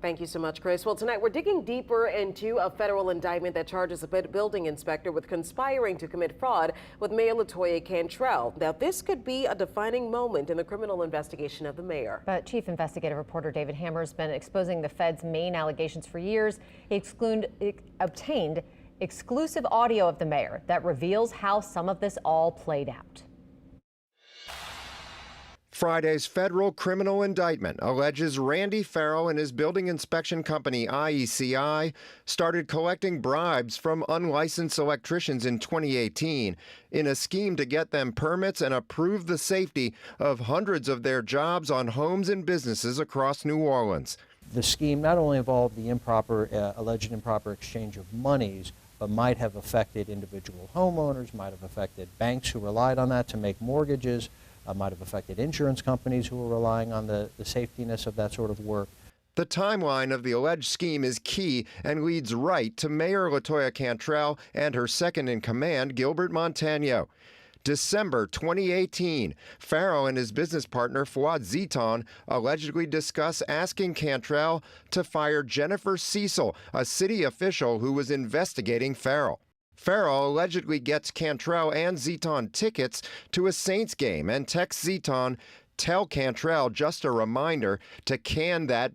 Thank you so much, Chris. Well, tonight we're digging deeper into a federal indictment that charges a building inspector with conspiring to commit fraud with Mayor LaToya Cantrell. Now, this could be a defining moment in the criminal investigation of the mayor. But Chief Investigative Reporter David Hammer has been exposing the Fed's main allegations for years. He obtained exclusive audio of the mayor that reveals how some of this all played out. Friday's federal criminal indictment alleges Randy Farrell and his building inspection company IECI started collecting bribes from unlicensed electricians in 2018 in a scheme to get them permits and approve the safety of hundreds of their jobs on homes and businesses across New Orleans. The scheme not only involved the alleged improper exchange of monies, but might have affected individual homeowners, might have affected banks who relied on that to make mortgages, might have affected insurance companies who were relying on the safetiness of that sort of work. The timeline of the alleged scheme is key and leads right to Mayor LaToya Cantrell and her second-in-command, Gilbert Montano. December 2018, Farrell and his business partner, Fouad Ziton, allegedly discuss asking Cantrell to fire Jennifer Cecil, a city official who was investigating Farrell. Farrell allegedly gets Cantrell and Ziton tickets to a Saints game and texts Ziton, "Tell Cantrell just a reminder to can that."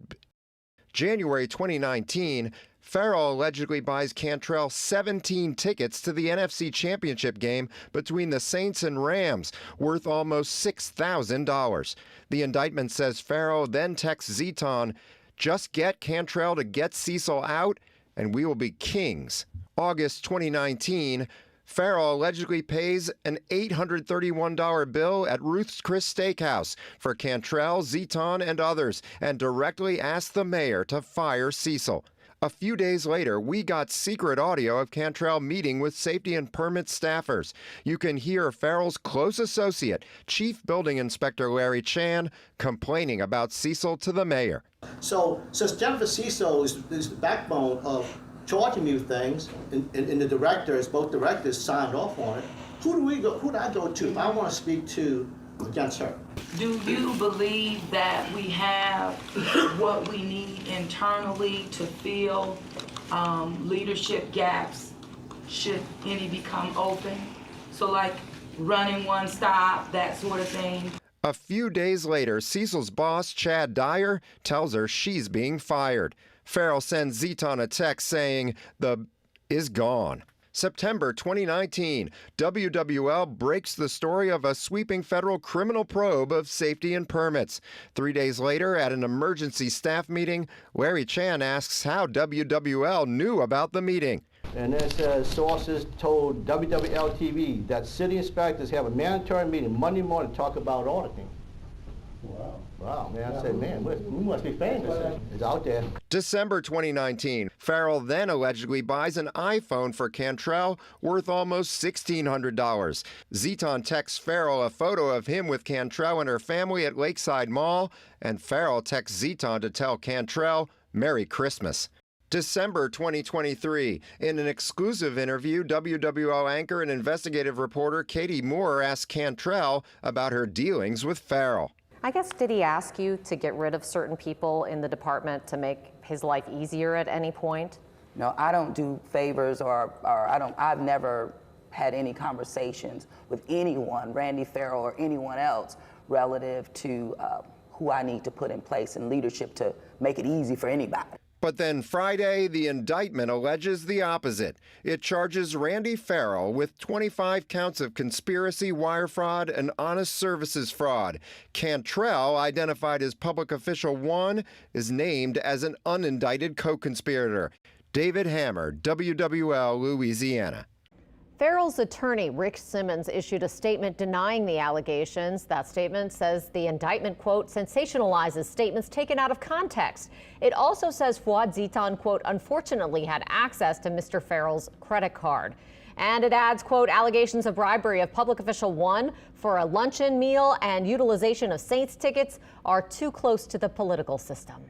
January 2019, Farrell allegedly buys Cantrell 17 tickets to the NFC Championship game between the Saints and Rams, worth almost $6,000. The indictment says Farrell then texts Ziton, "Just get Cantrell to get Cecil out, and we will be kings." August 2019, Farrell allegedly pays an $831 bill at Ruth's Chris Steakhouse for Cantrell, Ziton, and others, and directly asks the mayor to fire Cecil. A few days later, we got secret audio of Cantrell meeting with safety and permit staffers. You can hear Farrell's close associate, Chief Building Inspector Larry Chan, complaining about Cecil to the mayor. So since Jennifer Cecil is the backbone of charging me with things, and the directors, both directors signed off on it, who do I go to if I want to speak to against her? Do you believe that we have what we need internally to fill leadership gaps should any become open? So like running one stop, that sort of thing. A few days later, Cecil's boss, Chad Dyer, tells her she's being fired. Farrell sends Ziton a text saying the is gone. September 2019, WWL breaks the story of a sweeping federal criminal probe of safety and permits. 3 days later, at an emergency staff meeting, Larry Chan asks how WWL knew about the meeting. And it says sources told WWL TV that city inspectors have a mandatory meeting Monday morning to talk about auditing. Wow. Wow, man, I said, man, we must be famous. It's out there. December 2019, Farrell then allegedly buys an iPhone for Cantrell worth almost $1,600. Ziton texts Farrell a photo of him with Cantrell and her family at Lakeside Mall, and Farrell texts Ziton to tell Cantrell, "Merry Christmas." December 2023, in an exclusive interview, WWL anchor and investigative reporter Katie Moore asked Cantrell about her dealings with Farrell. I guess, did he ask you to get rid of certain people in the department to make his life easier at any point? No, I don't do favors I've never had any conversations with anyone, Randy Farrell or anyone else, relative to who I need to put in place in leadership to make it easy for anybody. But then Friday, the indictment alleges the opposite. It charges Randy Farrell with 25 counts of conspiracy, wire fraud, and honest services fraud. Cantrell, identified as public official 1, is named as an unindicted co-conspirator. David Hammer, WWL Louisiana. Farrell's attorney, Rick Simmons, issued a statement denying the allegations. That statement says the indictment, quote, sensationalizes statements taken out of context. It also says Fouad Ziton, quote, unfortunately had access to Mr. Farrell's credit card. And it adds, quote, allegations of bribery of public official 1 for a luncheon meal and utilization of Saints tickets are too close to the political system.